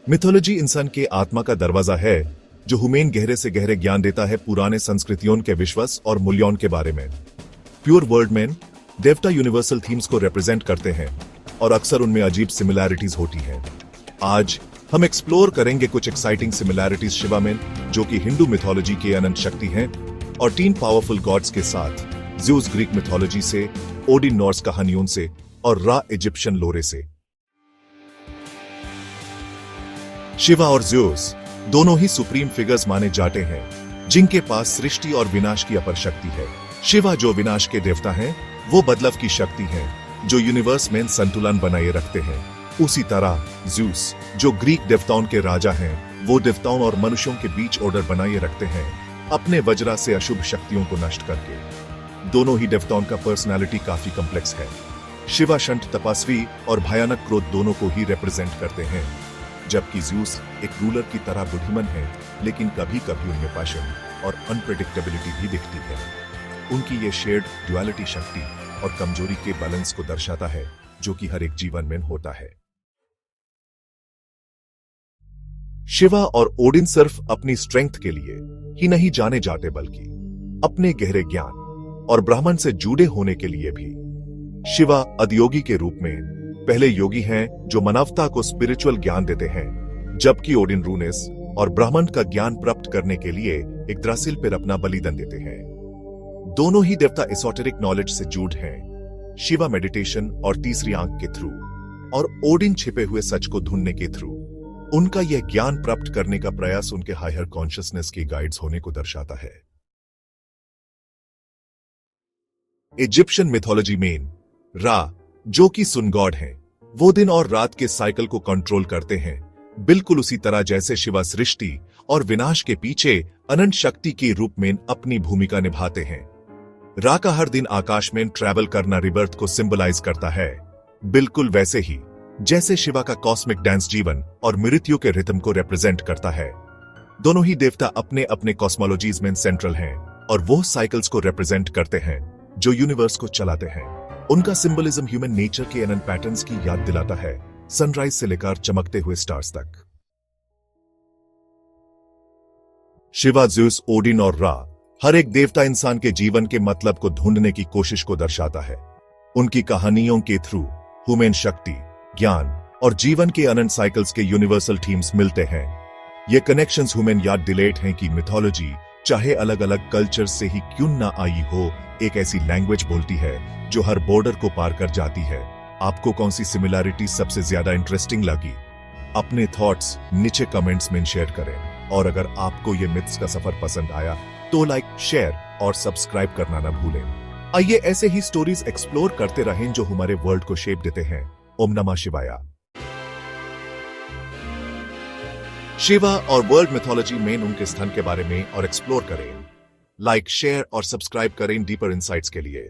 Mythology इंसान के आत्मा का दरवाजा है, जो हुमेन गहरे से गहरे ज्ञान देता है पुराने संस्कृतियों के विश्वास और मूल्यों के बारे में। प्योर वर्ल्ड में देवता यूनिवर्सल थीम्स को रिप्रेजेंट करते हैं और अक्सर उनमें अजीब सिमिलैरिटीज होती हैं। आज हम एक्सप्लोर करेंगे कुछ एक्साइटिंग सिमिलैरिटीज शिवा में, जो कि हिंदू मिथोलॉजी के अनंत शक्ति हैं, और 3 पावरफुल गॉड्स के साथ ज़्यूस ग्रीक मिथोलॉजी से, ओडिन नॉर्स कहानियों से और रा इजिप्शियन लोरे से। शिवा और ज़्यूस दोनों ही सुप्रीम फिगर्स माने जाते हैं, जिनके पास सृष्टि और विनाश की अपर शक्ति है। शिवा जो विनाश के देवता हैं, वो बदलाव की शक्ति है, जो यूनिवर्स में संतुलन बनाए रखते हैं। उसी तरह ज़्यूस जो ग्रीक देवताओं के राजा हैं, वो देवताओं और मनुष्यों के बीच ऑर्डर बनाए रखते हैं, अपने वज्रा से अशुभ शक्तियों को नष्ट करके। दोनों ही देवताओं का पर्सनालिटी काफी कॉम्प्लेक्स है। शिवा शांत तपस्वी और भयानक क्रोध दोनों को ही रिप्रेजेंट करते हैं, जबकि ज़्यूस एक रूलर की तरह बुद्धिमान है, लेकिन कभी कभी उनमें पैशन और अनप्रेडिक्टेबिलिटी भी दिखती है। उनकी ये शेयर्ड ड्युअलिटी शक्ति और कमजोरी के बैलेंस को दर्शाता है, जो कि हर एक जीवन में होता है। शिवा और ओडिन सिर्फ अपनी स्ट्रेंथ के लिए ही नहीं जाने जाते, बल्कि अपने गहरे ज्ञान और ब्राह्मण से जुड़े होने के लिए भी। शिवा आदियोगी के रूप में पहले योगी हैं, जो मानवता को स्पिरिचुअल ज्ञान देते हैं, जबकि ओडिन रूनेस और ब्राह्मण का ज्ञान प्राप्त करने के लिए एक द्रासिल पर अपना बलिदान देते हैं। दोनों ही देवता एसोटेरिक नॉलेज से जुड़े हैं, शिवा मेडिटेशन और तीसरी आंख के थ्रू, और ओडिन छिपे हुए सच को ढूंढने के थ्रू। उनका यह ज्ञान प्राप्त करने का प्रयास उनके हायर कॉन्शियसनेस के गाइड्स होने को दर्शाता है। इजिप्शियन मिथोलॉजी में रा, जो कि सन गॉड हैं, वो दिन और रात के साइकिल को कंट्रोल करते हैं, बिल्कुल उसी तरह जैसे शिवा सृष्टि और विनाश के पीछे अनंत शक्ति के रूप में अपनी भूमिका निभाते हैं। रा का हर दिन आकाश में ट्रैवल करना रिबर्थ को सिंबलाइज करता है, बिल्कुल वैसे ही जैसे शिवा का कॉस्मिक डांस जीवन और मृत्यु के रिथम को रिप्रेजेंट करता है। दोनों ही देवता अपने अपने कॉस्मोलॉजीज में सेंट्रल हैं, और वो साइकिल्स को रिप्रेजेंट करते हैं जो यूनिवर्स को चलाते हैं। उनका सिंबलिज्म ह्यूमन नेचर के अनंत पैटर्न्स की याद दिलाता है, सनराइज से लेकर चमकते हुए स्टार्स तक। शिवा, ज़्यूस, ओडिन और रा, हर एक देवता इंसान के जीवन के मतलब को ढूंढने की कोशिश को दर्शाता है। उनकी कहानियों के थ्रू ह्यूमन शक्ति, ज्ञान और जीवन के अनंत साइकिल्स के यूनिवर्सल थीम्स मिलते हैं। ये कनेक्शंस ह्यूमन याद दिलाते हैं कि मिथोलॉजी चाहे अलग अलग कल्चर से ही क्यों ना आई हो, एक ऐसी लैंग्वेज बोलती है जो हर बॉर्डर को पार कर जाती है। आपको कौन सी सिमिलैरिटी सबसे ज्यादा इंटरेस्टिंग लगी? अपने थॉट्स नीचे कमेंट्स में शेयर करें, और अगर आपको ये मिथ्स का सफर पसंद आया तो लाइक, शेयर और सब्सक्राइब करना ना भूलें। आइए ऐसे ही स्टोरीज एक्सप्लोर करते रहें जो हमारे वर्ल्ड को शेप देते हैं। ओम नमः शिवाय। शिवा और वर्ल्ड मिथोलॉजी में उनके स्थान के बारे में और एक्सप्लोर करें। लाइक, शेयर और सब्सक्राइब करें डीपर इनसाइट्स के लिए।